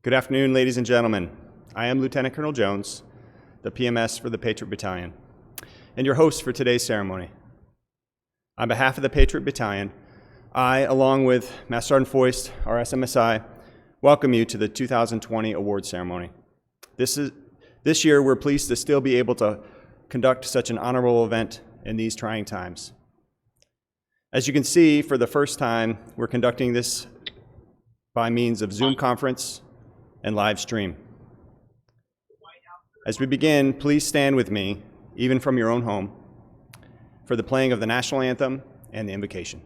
Good afternoon, ladies and gentlemen. I am Lieutenant Colonel Jones, the PMS for the Patriot Battalion, and your host for today's ceremony. On behalf of the Patriot Battalion, I, along with Master Sergeant Foist, our SMSI, welcome you to the 2020 award ceremony. This year, we're pleased to still be able to conduct such an honorable event in these trying times. As you can see, for the first time, we're conducting this by means of Zoom conference and live stream. As we begin, please stand with me, even from your own home, for the playing of the national anthem and the invocation.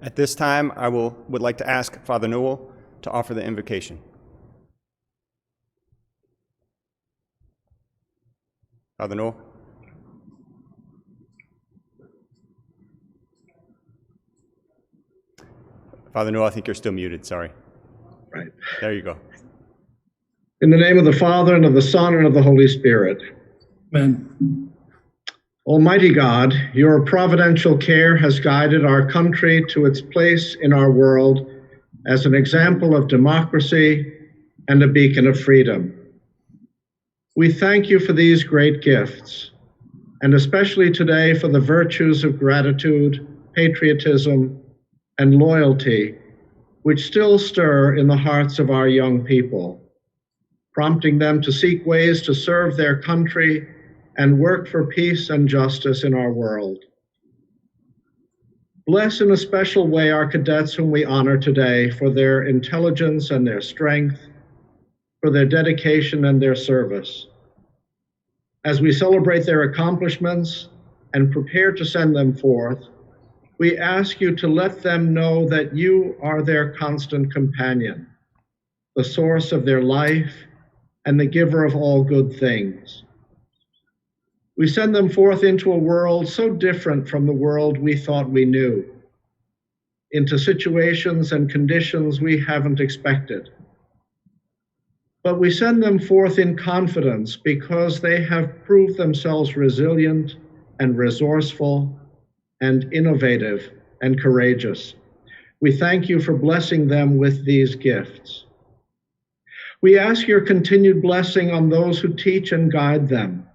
At this time, I would like to ask Father Newell to offer the invocation. Father Newell. Father Newell, I think you're still muted, sorry. Right. There you go. In the name of the Father, and of the Son, and of the Holy Spirit. Amen. Almighty God, your providential care has guided our country to its place in our world as an example of democracy and a beacon of freedom. We thank you for these great gifts, and especially today for the virtues of gratitude, patriotism, and loyalty, which still stir in the hearts of our young people, prompting them to seek ways to serve their country and work for peace and justice in our world. Bless in a special way our cadets whom we honor today for their intelligence and their strength, for their dedication and their service. As we celebrate their accomplishments and prepare to send them forth, we ask you to let them know that you are their constant companion, the source of their life and the giver of all good things. We send them forth into a world so different from the world we thought we knew, into situations and conditions we haven't expected. But we send them forth in confidence because they have proved themselves resilient and resourceful and innovative and courageous. We thank you for blessing them with these gifts. We ask your continued blessing on those who teach and guide them,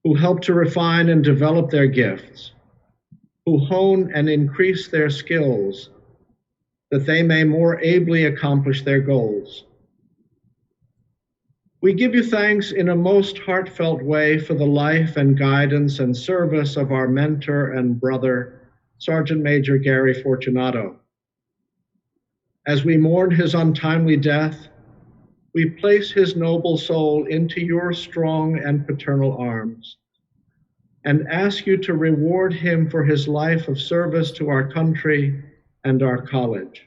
who help to refine and develop their gifts, who hone and increase their skills, that they may more ably accomplish their goals. We give you thanks in a most heartfelt way for the life and guidance and service of our mentor and brother, Sergeant Major Gary Fortunato. As we mourn his untimely death, we place his noble soul into your strong and paternal arms and ask you to reward him for his life of service to our country and our college.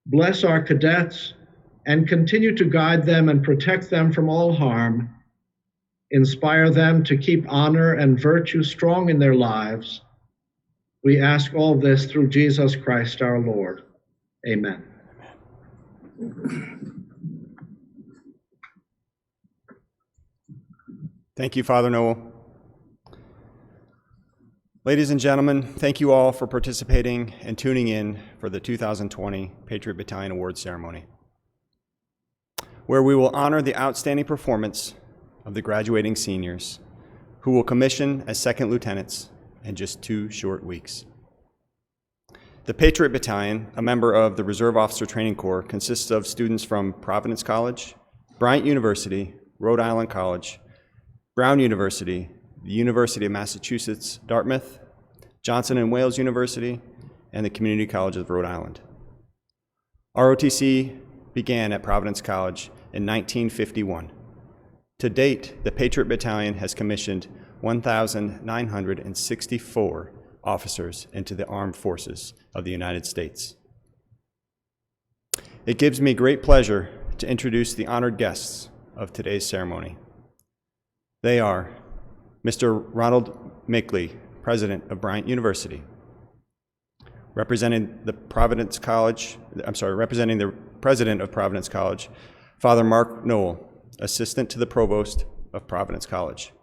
Bless our cadets and continue to guide them and protect them from all harm. Inspire them to keep honor and virtue strong in their lives. We ask all this through Jesus Christ our Lord. Amen. Thank you, Father Noel. Ladies and gentlemen, thank you all for participating and tuning in for the 2020 Patriot Battalion Awards ceremony, where we will honor the outstanding performance of the graduating seniors who will commission as second lieutenants in just 2 short weeks. The Patriot Battalion, a member of the Reserve Officer Training Corps, consists of students from Providence College, Bryant University, Rhode Island College, Brown University, the University of Massachusetts, Dartmouth, Johnson & Wales University, and the Community College of Rhode Island. ROTC began at Providence College in 1951. To date, the Patriot Battalion has commissioned 1,964 officers into the armed forces of the United States. It gives me great pleasure to introduce the honored guests of today's ceremony. They are Mr. Ronald Makeley, President of Bryant University. Representing the President of Providence College, Father Mark Noel, Assistant to the Provost of Providence College.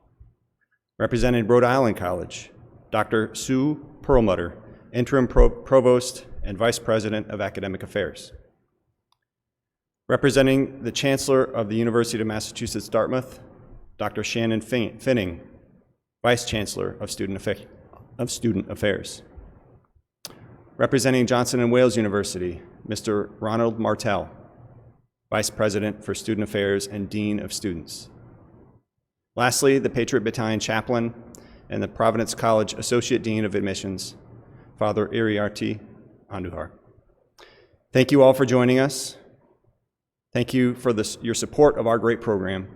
Representing Rhode Island College, Dr. Sue Perlmutter, Interim Provost and Vice President of Academic Affairs. Representing the Chancellor of the University of Massachusetts, Dartmouth, Dr. Shannon Finning, Vice Chancellor of Student Affairs. Representing Johnson & Wales University, Mr. Ronald Martell, Vice President for Student Affairs and Dean of Students. Lastly, the Patriot Battalion Chaplain and the Providence College Associate Dean of Admissions, Father Iriarty Andujar. Thank you all for joining us. Thank you for your support of our great program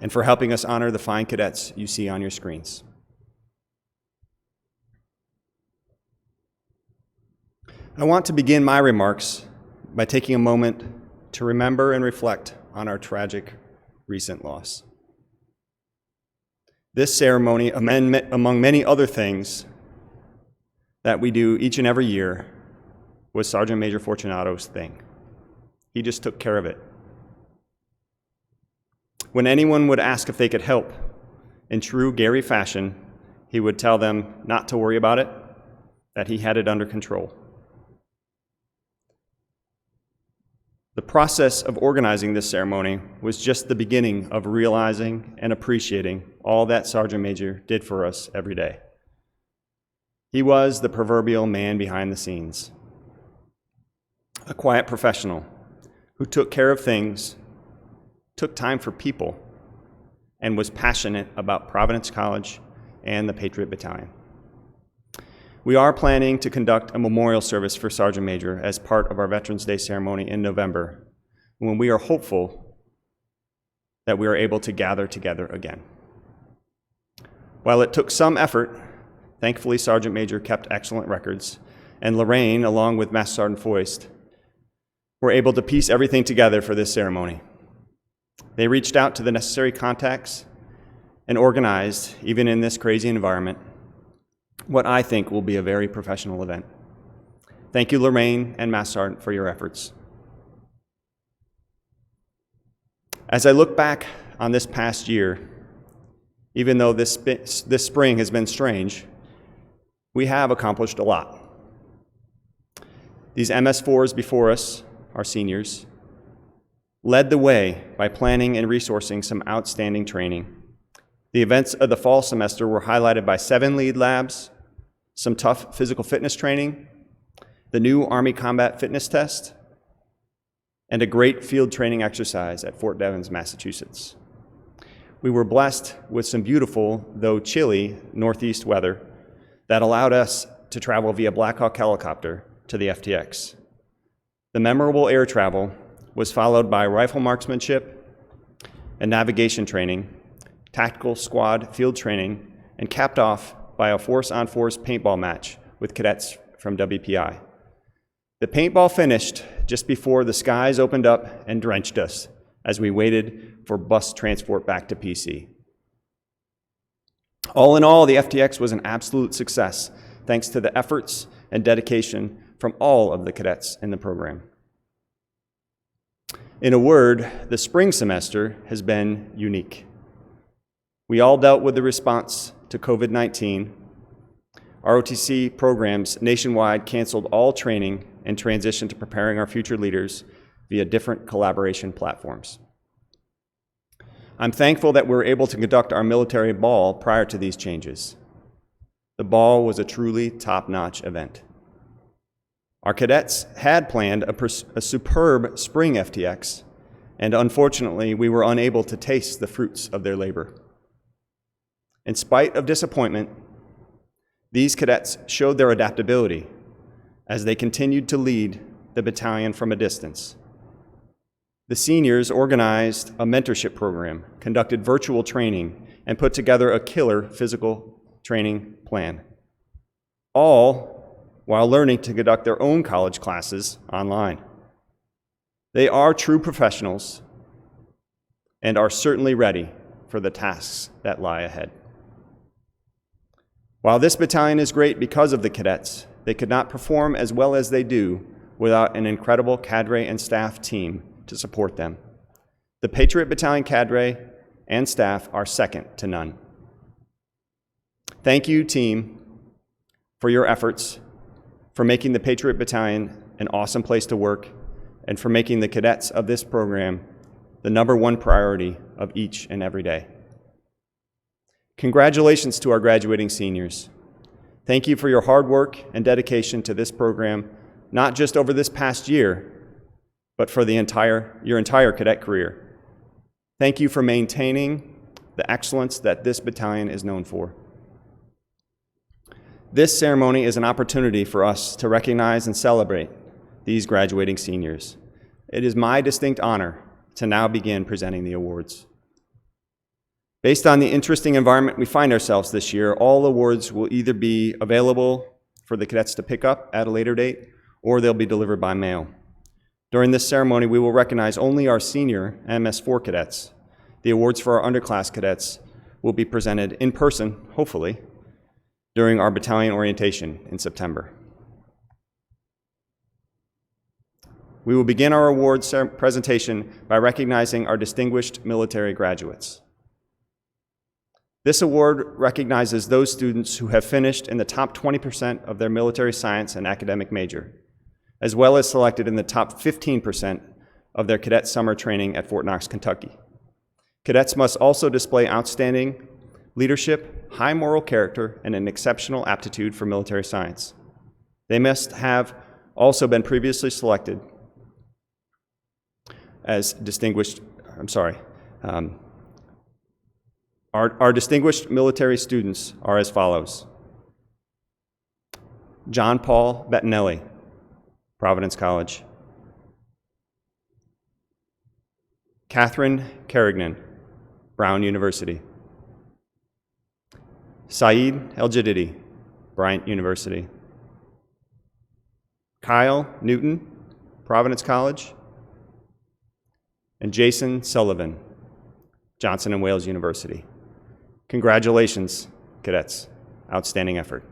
and for helping us honor the fine cadets you see on your screens. I want to begin my remarks by taking a moment to remember and reflect on our tragic recent loss. This ceremony, among many other things that we do each and every year, was Sergeant Major Fortunato's thing. He just took care of it. When anyone would ask if they could help, in true Gary fashion, he would tell them not to worry about it, that he had it under control. The process of organizing this ceremony was just the beginning of realizing and appreciating all that Sergeant Major did for us every day. He was the proverbial man behind the scenes, a quiet professional who took care of things, took time for people, and was passionate about Providence College and the Patriot Battalion. We are planning to conduct a memorial service for Sergeant Major as part of our Veterans Day ceremony in November, when we are hopeful that we are able to gather together again. While it took some effort, thankfully Sergeant Major kept excellent records, and Lorraine, along with Master Sergeant Foist, were able to piece everything together for this ceremony. They reached out to the necessary contacts and organized, even in this crazy environment, what I think will be a very professional event. Thank you, Lorraine and Master Sergeant, for your efforts. As I look back on this past year, even though this spring has been strange, we have accomplished a lot. These MS4s before us, our seniors, led the way by planning and resourcing some outstanding training. The events of the fall semester were highlighted by 7 lead labs, some tough physical fitness training, the new Army Combat Fitness Test, and a great field training exercise at Fort Devens, Massachusetts. We were blessed with some beautiful, though chilly, northeast weather that allowed us to travel via Black Hawk helicopter to the FTX. The memorable air travel was followed by rifle marksmanship and navigation training, tactical squad field training, and capped off by a force-on-force paintball match with cadets from WPI. The paintball finished just before the skies opened up and drenched us as we waited for bus transport back to PC. All in all, the FTX was an absolute success, thanks to the efforts and dedication from all of the cadets in the program. In a word, the spring semester has been unique. We all dealt with the response to COVID-19. ROTC programs nationwide canceled all training and transitioned to preparing our future leaders via different collaboration platforms. I'm thankful that we were able to conduct our military ball prior to these changes. The ball was a truly top-notch event. Our cadets had planned a superb spring FTX, and unfortunately, we were unable to taste the fruits of their labor. In spite of disappointment, these cadets showed their adaptability as they continued to lead the battalion from a distance. The seniors organized a mentorship program, conducted virtual training, and put together a killer physical training plan, all while learning to conduct their own college classes online. They are true professionals and are certainly ready for the tasks that lie ahead. While this battalion is great because of the cadets, they could not perform as well as they do without an incredible cadre and staff team to support them. The Patriot Battalion cadre and staff are second to none. Thank you, team, for your efforts, for making the Patriot Battalion an awesome place to work, and for making the cadets of this program the #1 priority of each and every day. Congratulations to our graduating seniors. Thank you for your hard work and dedication to this program, not just over this past year, but for your entire cadet career. Thank you for maintaining the excellence that this battalion is known for. This ceremony is an opportunity for us to recognize and celebrate these graduating seniors. It is my distinct honor to now begin presenting the awards. Based on the interesting environment we find ourselves this year, all awards will either be available for the cadets to pick up at a later date, or they'll be delivered by mail. During this ceremony, we will recognize only our senior MS4 cadets. The awards for our underclass cadets will be presented in person, hopefully, during our battalion orientation in September. We will begin our awards presentation by recognizing our distinguished military graduates. This award recognizes those students who have finished in the top 20% of their military science and academic major, as well as selected in the top 15% of their cadet summer training at Fort Knox, Kentucky. Cadets must also display outstanding leadership, high moral character, and an exceptional aptitude for military science. They must have also been previously selected as distinguished, Our distinguished military students are as follows: John Paul Bettinelli, Providence College. Catherine Carignan, Brown University. Saeed El-Jadidi, Bryant University. Kyle Newton, Providence College. And Jason Sullivan, Johnson & Wales University. Congratulations, cadets. Outstanding effort.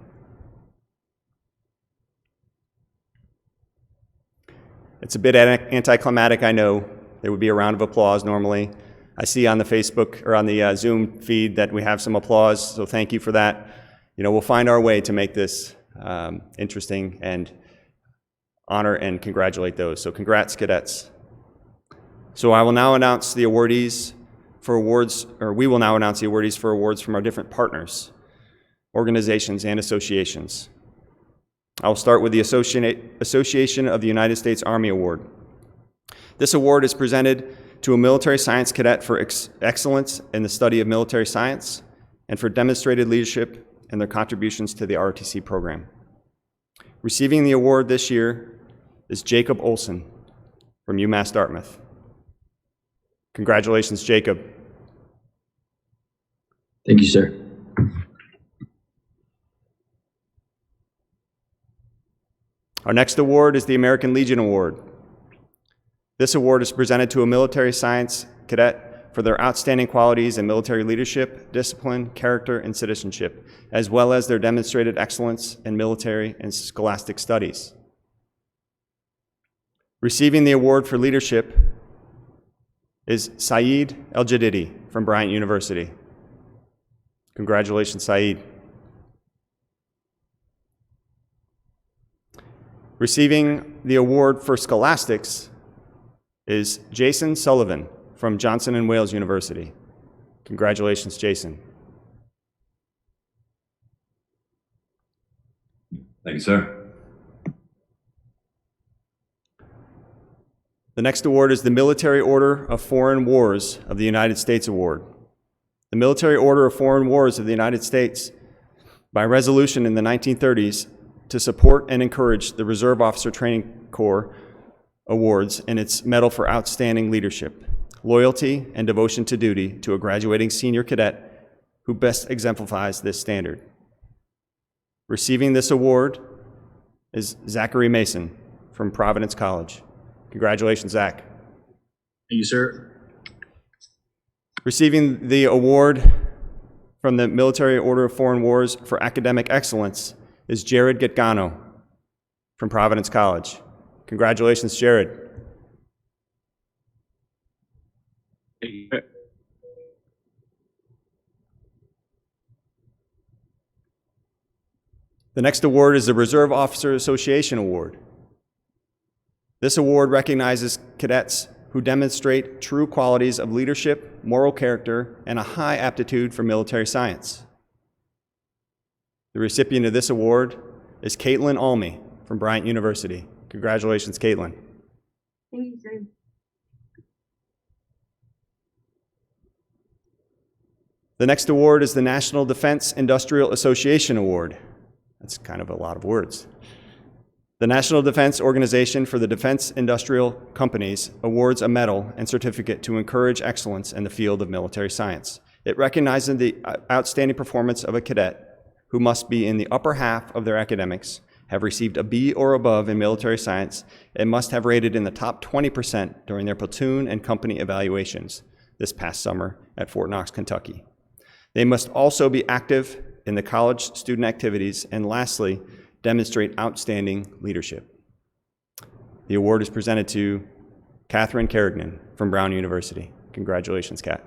It's a bit anticlimactic, I know. There would be a round of applause normally. I see on the Facebook or on the Zoom feed that we have some applause, so thank you for that. We'll find our way to make this interesting and honor and congratulate those. So congrats, cadets. So I will now announce the awardees for awards, or we will now announce the awardees for awards from our different partners, organizations, and associations. I will start with the Association of the United States Army Award. This award is presented to a military science cadet for excellence in the study of military science and for demonstrated leadership and their contributions to the ROTC program. Receiving the award this year is Jacob Olson from UMass Dartmouth. Congratulations, Jacob. Thank you, sir. Our next award is the American Legion Award. This award is presented to a military science cadet for their outstanding qualities in military leadership, discipline, character, and citizenship, as well as their demonstrated excellence in military and scholastic studies. Receiving the award for leadership is Saeed El-Jadidi from Bryant University. Congratulations, Saeed. Receiving the award for scholastics is Jason Sullivan from Johnson and Wales University. Congratulations, Jason. Thank you, sir. The next award is the Military Order of Foreign Wars of the United States Award. The Military Order of Foreign Wars of the United States, by resolution in the 1930s, to support and encourage the Reserve Officer Training Corps awards and its Medal for Outstanding Leadership, Loyalty, and Devotion to Duty to a graduating senior cadet who best exemplifies this standard. Receiving this award is Zachary Mason from Providence College. Congratulations, Zach. Thank you, sir. Receiving the award from the Military Order of Foreign Wars for Academic Excellence is Jared Getgano from Providence College. Congratulations, Jared. The next award is the Reserve Officer Association Award. This award recognizes cadets who demonstrate true qualities of leadership, moral character, and a high aptitude for military science. The recipient of this award is Caitlin Almy from Bryant University. Congratulations, Caitlin. Thank you, sir. The next award is the National Defense Industrial Association Award. That's kind of a lot of words. The National Defense Organization for the Defense Industrial Companies awards a medal and certificate to encourage excellence in the field of military science. It recognizes the outstanding performance of a cadet who must be in the upper half of their academics, have received a B or above in military science, and must have rated in the top 20% during their platoon and company evaluations this past summer at Fort Knox, Kentucky. They must also be active in the college student activities, and lastly, demonstrate outstanding leadership. The award is presented to Catherine Carrigan from Brown University. Congratulations, Kat.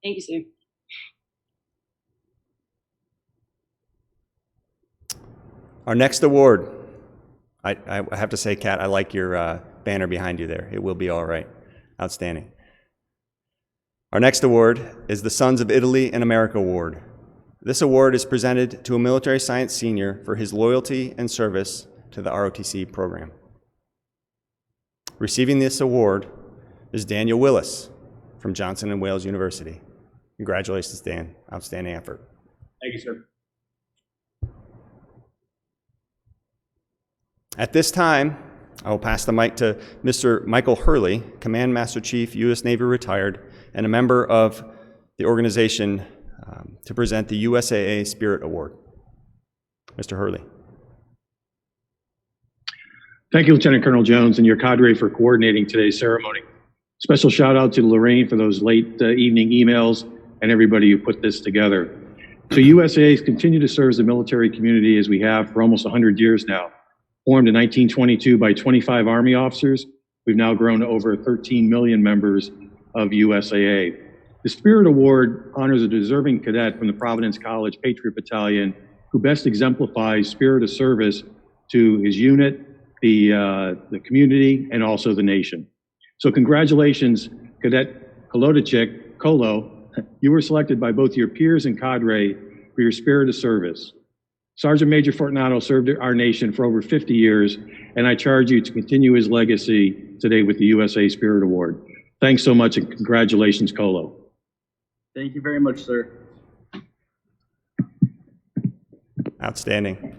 Thank you, sir. Our next award, I have to say, Kat, I like your banner behind you there. It will be all right. Outstanding. Our next award is the Sons of Italy and America Award. This award is presented to a military science senior for his loyalty and service to the ROTC program. Receiving this award is Daniel Willis from Johnson and Wales University. Congratulations, Dan. Outstanding effort. Thank you, sir. At this time, I will pass the mic to Mr. Michael Hurley, Command Master Chief, U.S. Navy retired, and a member of the organization to present the USAA Spirit Award. Mr. Hurley. Thank you, Lieutenant Colonel Jones and your cadre for coordinating today's ceremony. Special shout out to Lorraine for those late evening emails and everybody who put this together. So USAA continue to serve the military community as we have for almost 100 years now. Formed in 1922 by 25 Army officers, we've now grown to over 13 million members of USAA. The Spirit Award honors a deserving cadet from the Providence College Patriot Battalion who best exemplifies spirit of service to his unit, the community, and also the nation. So congratulations, Cadet Kolodachik, Kolo. You were selected by both your peers and cadre for your spirit of service. Sergeant Major Fortunato served our nation for over 50 years, and I charge you to continue his legacy today with the USA Spirit Award. Thanks so much, and congratulations, Kolo. Thank you very much, sir. Outstanding.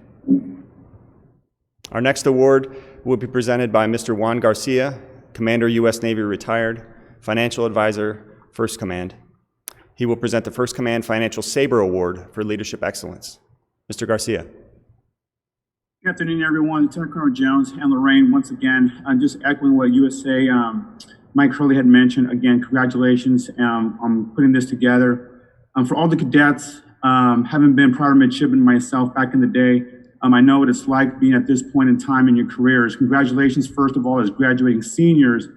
Our next award will be presented by Mr. Juan Garcia, Commander, U.S. Navy retired, Financial Advisor, First Command. He will present the First Command Financial Sabre Award for Leadership Excellence. Mr. Garcia. Good afternoon, everyone. Lieutenant Colonel Jones and Lorraine, once again, I'm just echoing what USA Mike Hurley had mentioned. Again, congratulations on putting this together. For all the cadets, having been prior midshipman myself back in the day, I know what it's like being at this point in time in your careers. Congratulations, first of all, as graduating seniors,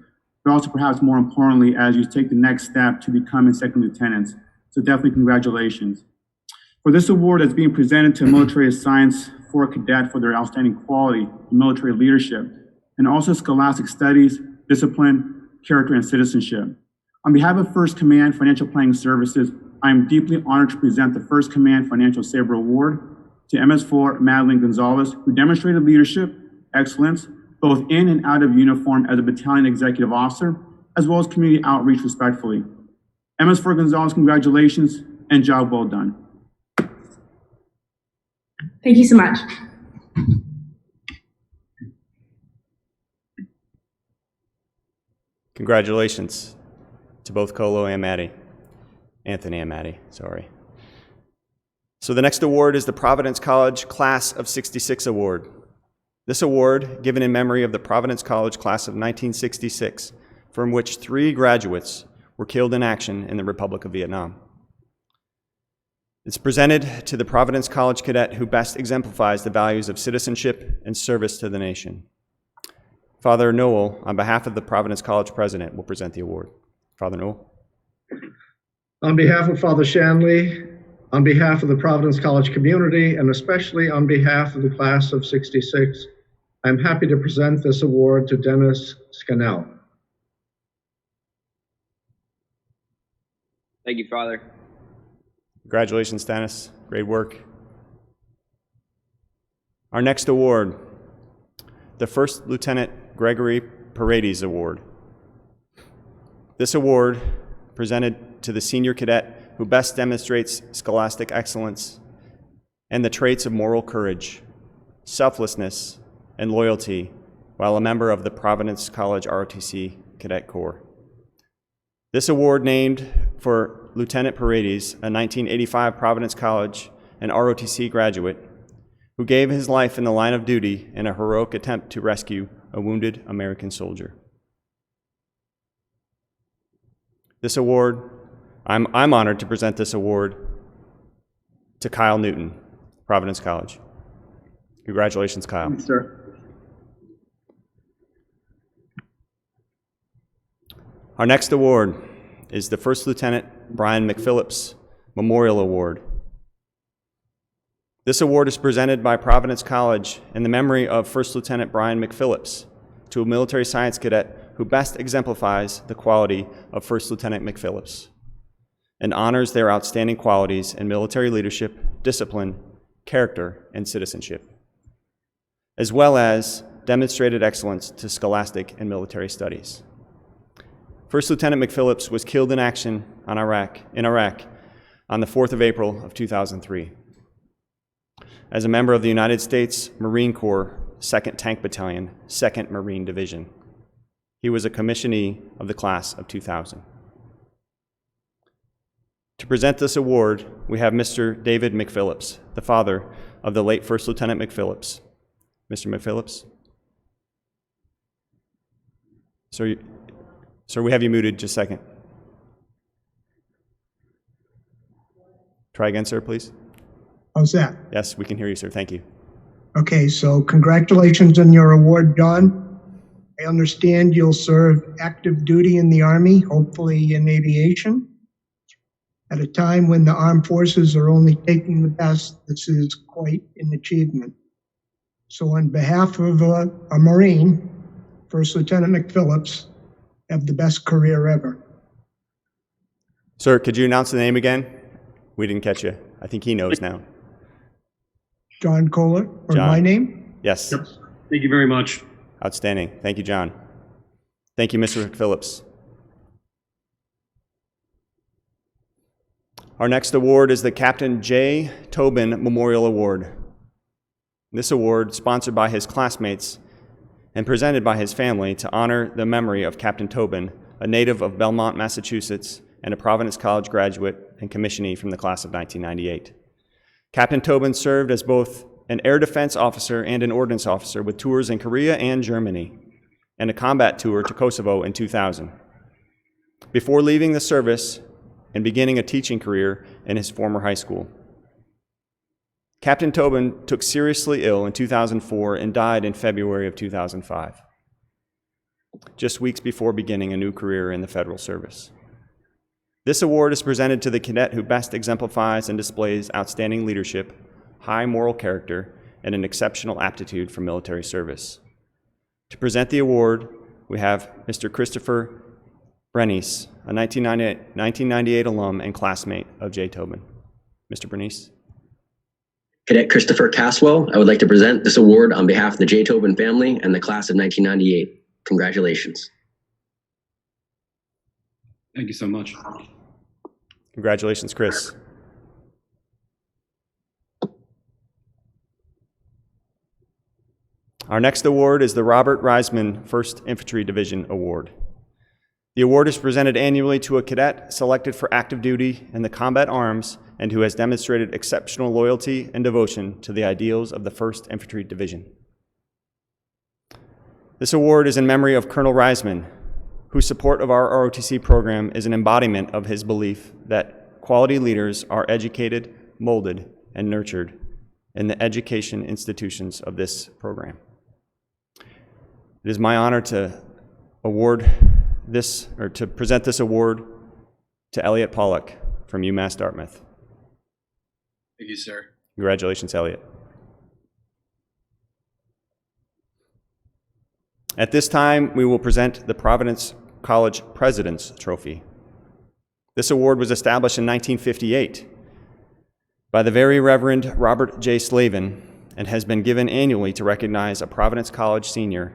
but also perhaps more importantly, as you take the next step to becoming second lieutenants. So definitely congratulations. For this award that's being presented to military assignments for a cadet for their outstanding quality in military leadership, and also scholastic studies, discipline, character, and citizenship. On behalf of First Command Financial Planning Services, I am deeply honored to present the First Command Financial Saber Award to MS4 Madeline Gonzalez, who demonstrated leadership, excellence, both in and out of uniform as a battalion executive officer, as well as community outreach respectfully. MS4 Gonzalez, congratulations and job well done. Thank you so much. Congratulations to both Colo and Maddie. Anthony and Maddie, sorry. So the next award is the Providence College Class of '66 Award. This award, given in memory of the Providence College Class of 1966, from which 3 graduates were killed in action in the Republic of Vietnam. It's presented to the Providence College cadet who best exemplifies the values of citizenship and service to the nation. Father Noel, on behalf of the Providence College president, will present the award. Father Noel. On behalf of Father Shanley, on behalf of the Providence College community, and especially on behalf of the class of '66, I'm happy to present this award to Dennis Scannell. Thank you, Father. Congratulations, Dennis. Great work. Our next award, the First Lieutenant Gregory Paredes Award. This award, presented to the senior cadet who best demonstrates scholastic excellence and the traits of moral courage, selflessness, and loyalty while a member of the Providence College ROTC Cadet Corps. This award, named for Lieutenant Paredes, a 1985 Providence College and ROTC graduate who gave his life in the line of duty in a heroic attempt to rescue a wounded American soldier. This award, I'm honored to present this award to Kyle Newton, Providence College. Congratulations, Kyle. Thanks, sir. Our next award is the First Lieutenant Brian McPhillips Memorial Award. This award is presented by Providence College in the memory of First Lieutenant Brian McPhillips to a military science cadet who best exemplifies the quality of First Lieutenant McPhillips and honors their outstanding qualities in military leadership, discipline, character, and citizenship, as well as demonstrated excellence to scholastic and military studies. First Lieutenant McPhillips was killed in action in Iraq on the 4th of April of 2003 as a member of the United States Marine Corps 2nd Tank Battalion, 2nd Marine Division. He was a commissionee of the class of 2000. To present this award, we have Mr. David McPhillips, the father of the late First Lieutenant McPhillips. Mr. McPhillips? Sir, we have you muted just a second. Try again, sir, please. How's that? Yes, we can hear you, sir. Thank you. Okay, so congratulations on your award, Don. I understand you'll serve active duty in the Army, hopefully in aviation. At a time when the armed forces are only taking the best, this is quite an achievement. So on behalf of a Marine, First Lieutenant McPhillips, have the best career ever. Sir, could you announce the name again? We didn't catch you. I think he knows now. John Kohler, or John. my name? Yes. Yep. Thank you very much. Outstanding. Thank you, John. Thank you, Mr. McPhillips. Our next award is the Captain J. Tobin Memorial Award. This award, sponsored by his classmates and presented by his family to honor the memory of Captain Tobin, a native of Belmont, Massachusetts, and a Providence College graduate and commissionee from the class of 1998. Captain Tobin served as both an air defense officer and an ordnance officer with tours in Korea and Germany, and a combat tour to Kosovo in 2000. Before leaving the service and beginning a teaching career in his former high school. Captain Tobin took seriously ill in 2004 and died in February of 2005. just weeks before beginning a new career in the federal service. This award is presented to the cadet who best exemplifies and displays outstanding leadership, high moral character, and an exceptional aptitude for military service. To present the award, we have Mr. Christopher Bernice, a 1998 alum and classmate of J. Tobin. Mr. Bernice. Cadet Christopher Caswell, I would like to present this award on behalf of the J. Tobin family and the class of 1998. Congratulations. Thank you so much. Congratulations, Chris. Our next award is the Robert Reisman 1st Infantry Division Award. The award is presented annually to a cadet selected for active duty in the combat arms and who has demonstrated exceptional loyalty and devotion to the ideals of the 1st Infantry Division. This award is in memory of Colonel Reisman, whose support of our ROTC program is an embodiment of his belief that quality leaders are educated, molded, and nurtured in the education institutions of this program. It is my honor to present this award to Elliot Pollock from UMass Dartmouth. Thank you, sir. Congratulations, Elliot. At this time, we will present the Providence College President's Trophy. This award was established in 1958 by the Very Reverend Robert J. Slavin and has been given annually to recognize a Providence College senior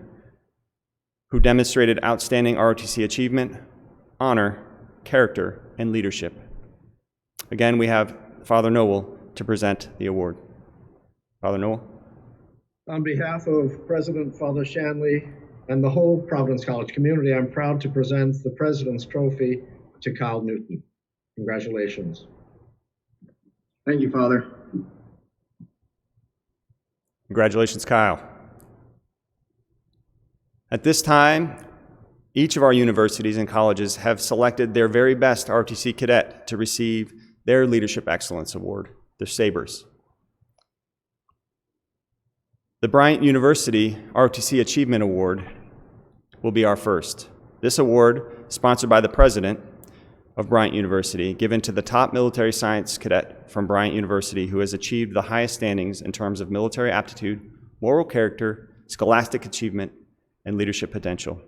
who demonstrated outstanding ROTC achievement, honor, character, and leadership. Again, we have Father Noel to present the award. Father Noel. On behalf of President Father Shanley and the whole Providence College community, I'm proud to present the President's Trophy to Kyle Newton. Congratulations. Thank you, Father. Congratulations, Kyle. At this time, each of our universities and colleges have selected their very best ROTC cadet to receive their Leadership Excellence Award, the Sabres. The Bryant University ROTC Achievement Award will be our first. This award, sponsored by the president of Bryant University, given to the top military science cadet from Bryant University who has achieved the highest standings in terms of military aptitude, moral character, scholastic achievement, and leadership potential.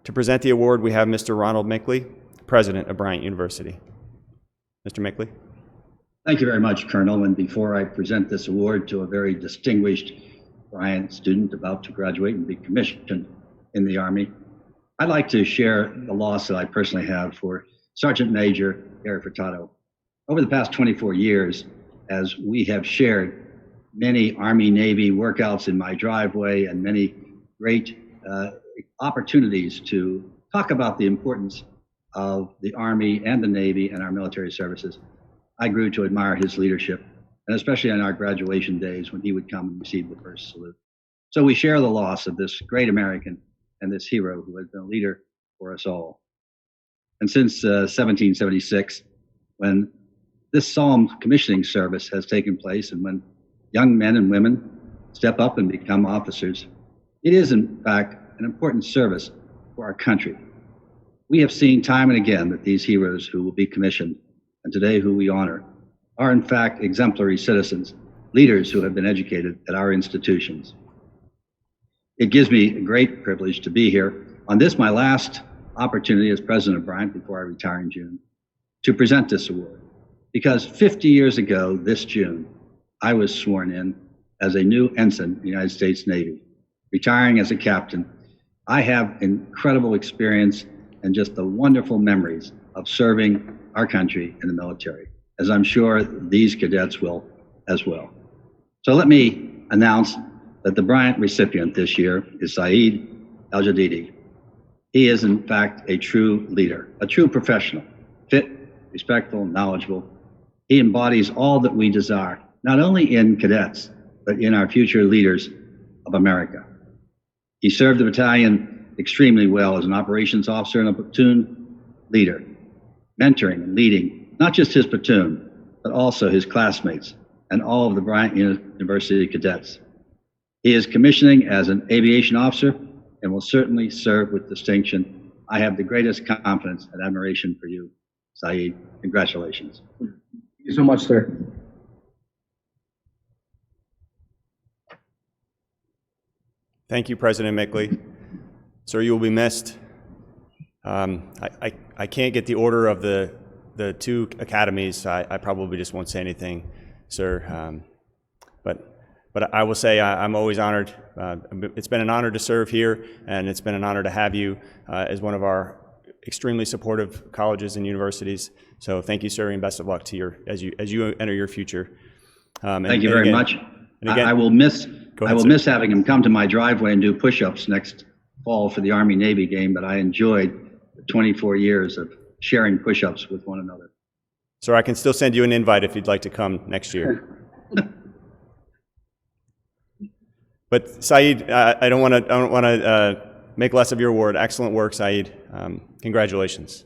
To present the award, we have Mr. Ronald Mickley, president of Bryant University. Mr. Mickley. Thank you very much, Colonel. And before I present this award to a very distinguished Bryant student about to graduate and be commissioned in the Army, I'd like to share the loss that I personally have for Sergeant Major Gary Furtado. Over the past 24 years, as we have shared many Army-Navy workouts in my driveway and many great opportunities to talk about the importance of the Army and the Navy and our military services, I grew to admire his leadership, and especially on our graduation days when he would come and receive the first salute. So we share the loss of this great American and this hero who has been a leader for us all. And since 1776, when this solemn commissioning service has taken place and when young men and women step up and become officers, it is in fact an important service for our country. We have seen time and again that these heroes who will be commissioned and today who we honor are in fact exemplary citizens, leaders who have been educated at our institutions. It gives me a great privilege to be here on this, my last opportunity as president of Bryant before I retire in June, to present this award. Because 50 years ago this June, I was sworn in as a new ensign in the United States Navy. Retiring as a captain, I have incredible experience and just the wonderful memories of serving our country in the military, as I'm sure these cadets will as well. So let me announce that the Bryant recipient this year is Saeed Al-Jadidi. He is in fact a true leader, a true professional, fit, respectful, knowledgeable. He embodies all that we desire, not only in cadets, but in our future leaders of America. He served the battalion extremely well as an operations officer and a platoon leader, mentoring and leading not just his platoon, but also his classmates and all of the Bryant University cadets. He is commissioning as an aviation officer and will certainly serve with distinction. I have the greatest confidence and admiration for you, Saeed. Congratulations. Thank you so much, sir. Thank you, President Mickley. Sir, you will be missed. I can't get the order of the two academies. I probably just won't say anything, sir. But I will say I'm always honored. It's been an honor to serve here, and it's been an honor to have you as one of our extremely supportive colleges and universities. So thank you, sir, and best of luck to your as you enter your future. Thank you very much. And again, I will miss having him come to my driveway and do push-ups next fall for the Army-Navy game, but I enjoyed the 24 years of sharing push-ups with one another. Sir, I can still send you an invite if you'd like to come next year. But Saeed, I don't want to make less of your award. Excellent work, Saeed. Congratulations.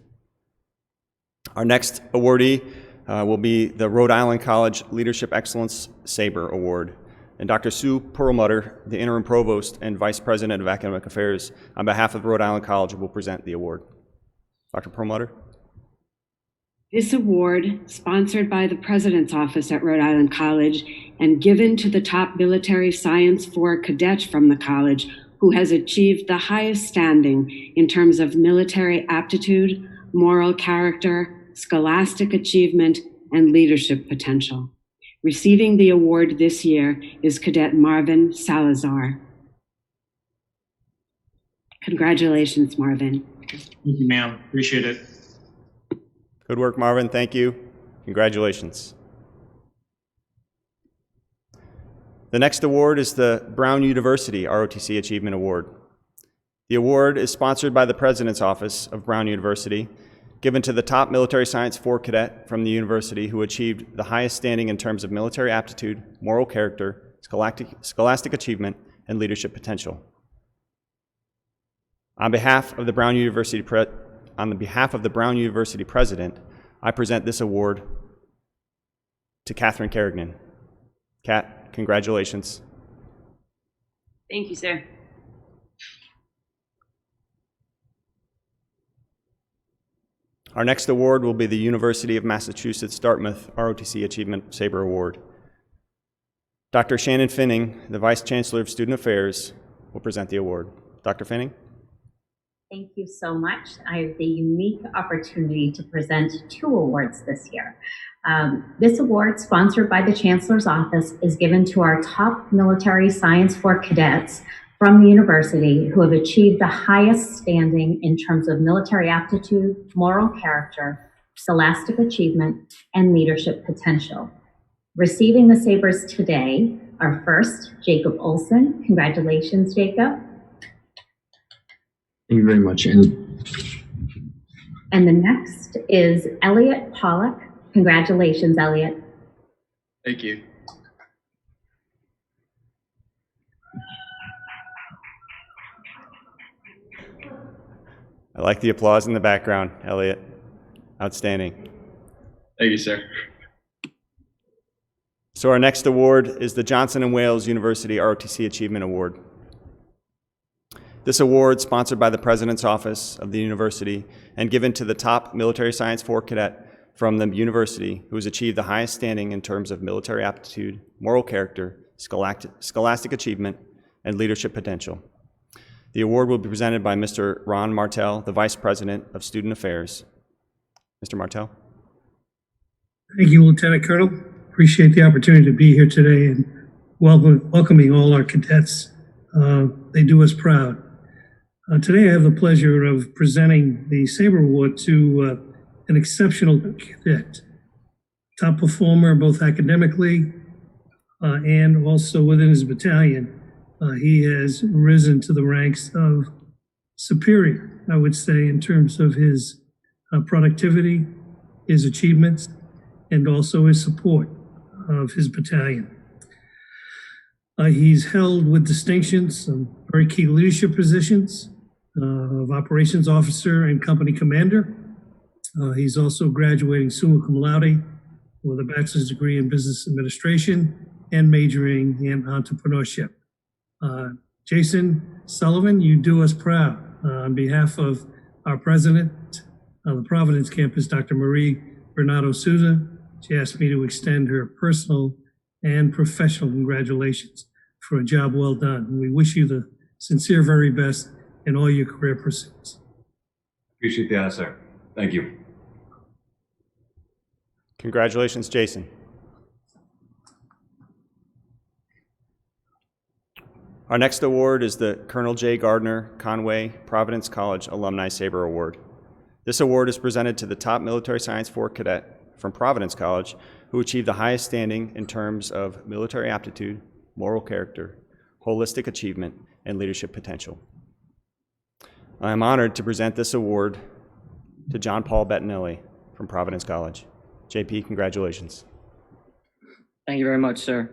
Our next awardee will be the Rhode Island College Leadership Excellence Sabre Award. And Dr. Sue Perlmutter, the Interim Provost and Vice President of Academic Affairs, on behalf of Rhode Island College, will present the award. Dr. Perlmutter. This award, sponsored by the President's Office at Rhode Island College and given to the top military science corps cadet from the college who has achieved the highest standing in terms of military aptitude, moral character, scholastic achievement, and leadership potential. Receiving the award this year is Cadet Marvin Salazar. Congratulations, Marvin. Thank you, ma'am. Appreciate it. Good work, Marvin. Thank you. Congratulations. The next award is the Brown University ROTC Achievement Award. The award is sponsored by the President's Office of Brown University, given to the top military science corps cadet from the university who achieved the highest standing in terms of military aptitude, moral character, scholastic achievement, and leadership potential. On behalf of the Brown University President, I present this award to Catherine Kerrigan. Kat, congratulations. Thank you, sir. Our next award will be the University of Massachusetts Dartmouth ROTC Achievement Sabre Award. Dr. Shannon Finning, the Vice Chancellor of Student Affairs, will present the award. Dr. Finning. Thank you so much. I have the unique opportunity to present 2 awards this year. This award, sponsored by the Chancellor's Office, is given to our top military science corps cadets from the university who have achieved the highest standing in terms of military aptitude, moral character, scholastic achievement, and leadership potential. Receiving the sabers today are first, Jacob Olson. Congratulations, Jacob. Thank you very much, Annie. And the next is Elliot Pollock. Congratulations, Elliot. Thank you. I like the applause in the background, Elliot. Outstanding. Thank you, sir. So our next award is the Johnson & Wales University ROTC Achievement Award. This award, sponsored by the President's Office of the university and given to the top military science corps cadet from the university who has achieved the highest standing in terms of military aptitude, moral character, scholastic achievement, and leadership potential. The award will be presented by Mr. Ron Martell, the Vice President of Student Affairs. Mr. Martell. Thank you, Lieutenant Colonel. Appreciate the opportunity to be here today and welcoming all our cadets. They do us proud. Today I have the pleasure of presenting the Sabre Award to an exceptional cadet, top performer both academically and also within his battalion. He has risen to the ranks of superior, I would say, in terms of his productivity, his achievements, and also his support of his battalion. He's held with distinction some very key leadership positions of operations officer and company commander. He's also graduating summa cum laude with a bachelor's degree in business administration and majoring in entrepreneurship. Jason Sullivan, you do us proud. On behalf of our president of the Providence campus, Dr. Marie Bernardo Souza, she asked me to extend her personal and professional congratulations for a job well done. We wish you the sincere very best in all your career pursuits. Appreciate the honor, sir. Thank you. Congratulations, Jason. Our next award is the Colonel J. Gardner Conway Providence College Alumni Saber Award. This award is presented to the top military science 4 cadet from Providence College who achieved the highest standing in terms of military aptitude, moral character, holistic achievement, and leadership potential. I am honored to present this award to John Paul Bettinelli from Providence College. JP, congratulations. Thank you very much, sir.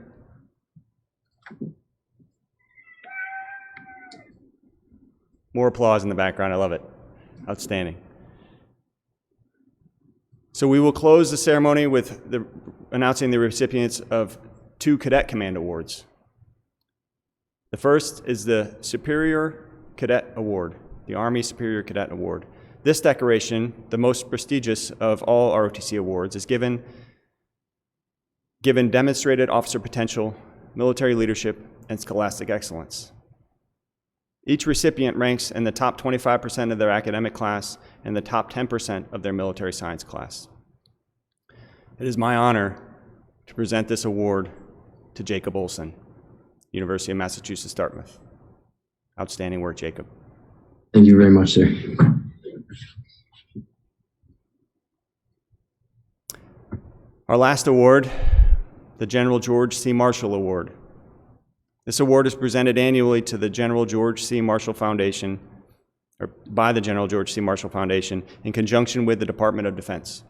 More applause in the background. I love it. Outstanding. So we will close the ceremony with announcing the recipients of 2 Cadet Command Awards. The first is the Superior Cadet Award, the Army Superior Cadet Award. This decoration, the most prestigious of all ROTC awards, is given demonstrated officer potential, military leadership, and scholastic excellence. Each recipient ranks in the top 25% of their academic class and the top 10% of their military science class. It is my honor to present this award to Jacob Olson, University of Massachusetts, Dartmouth. Outstanding work, Jacob. Thank you very much, sir. Our last award, the General George C. Marshall Award. This award is presented annually to the General George C. Marshall Foundation, or by the General George C. Marshall Foundation, in conjunction with the Department of Defense.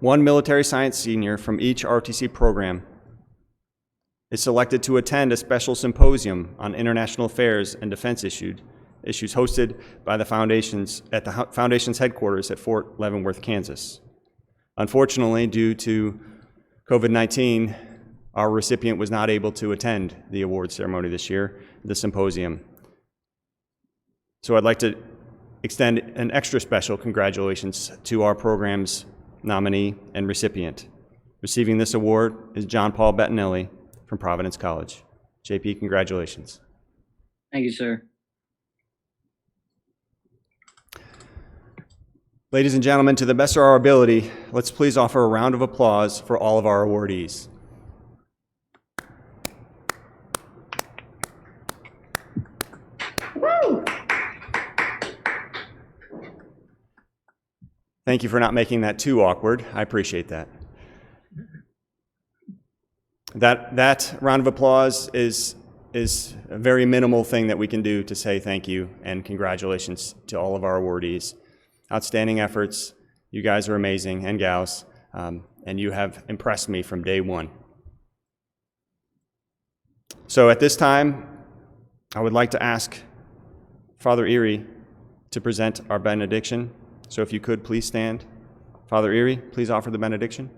One military science senior from each ROTC program is selected to attend a special symposium on international affairs and defense issues hosted by the foundations at the foundation's headquarters at Fort Leavenworth, Kansas. Unfortunately, due to COVID-19, our recipient was not able to attend the award ceremony this year, the symposium. So I'd like to extend an extra special congratulations to our program's nominee and recipient. Receiving this award is John Paul Bettinelli from Providence College. JP, congratulations. Thank you, sir. Ladies and gentlemen, to the best of our ability, let's please offer a round of applause for all of our awardees. Thank you for not making that too awkward. I appreciate that. That round of applause is a very minimal thing that we can do to say thank you and congratulations to all of our awardees. Outstanding efforts. You guys are amazing, and gals, and you have impressed me from day one. So at this time, I would like to ask Father Erie to present our benediction. So if you could, please stand. Father Erie, please offer the benediction.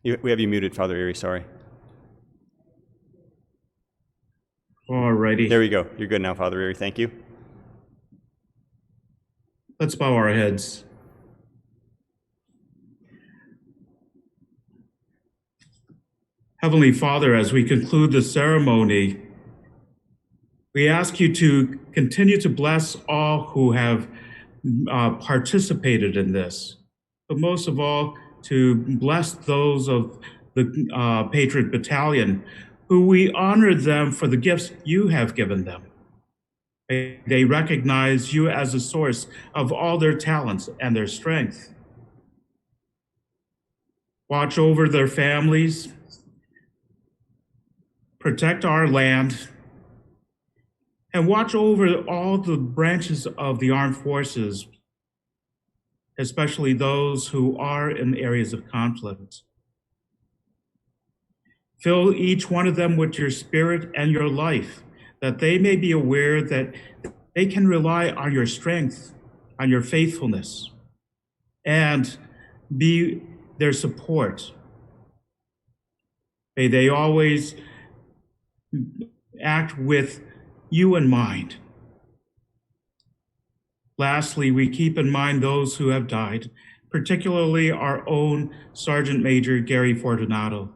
We have you muted, Father Erie, sorry. All righty. There we go. You're good now, Father Erie. Thank you. Let's bow our heads. Heavenly Father, as we conclude the ceremony, we ask you to continue to bless all who have participated in this, but most of all, to bless those of the Patriot Battalion, who we honor them for the gifts you have given them. They recognize you as the source of all their talents and their strength. Watch over their families, protect our land, and watch over all the branches of the armed forces, especially those who are in areas of conflict. Fill each one of them with your spirit and your life, that they may be aware that they can rely on your strength on your faithfulness and be their support. May they always act with you in mind. Lastly, we keep in mind those who have died, particularly our own Sergeant Major Gary Fortunato,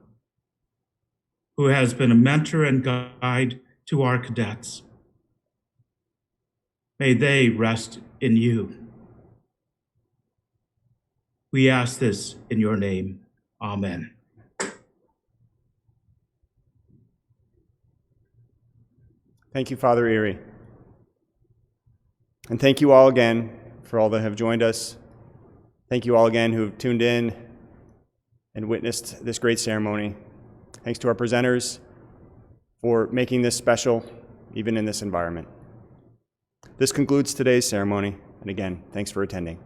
who has been a mentor and guide to our cadets. May they rest in you. We ask this in your name. Amen. Thank you, Father Erie. And thank you all again for all that have joined us. Thank you all again who have tuned in and witnessed this great ceremony. Thanks to our presenters for making this special, even in this environment. This concludes today's ceremony, and again, thanks for attending.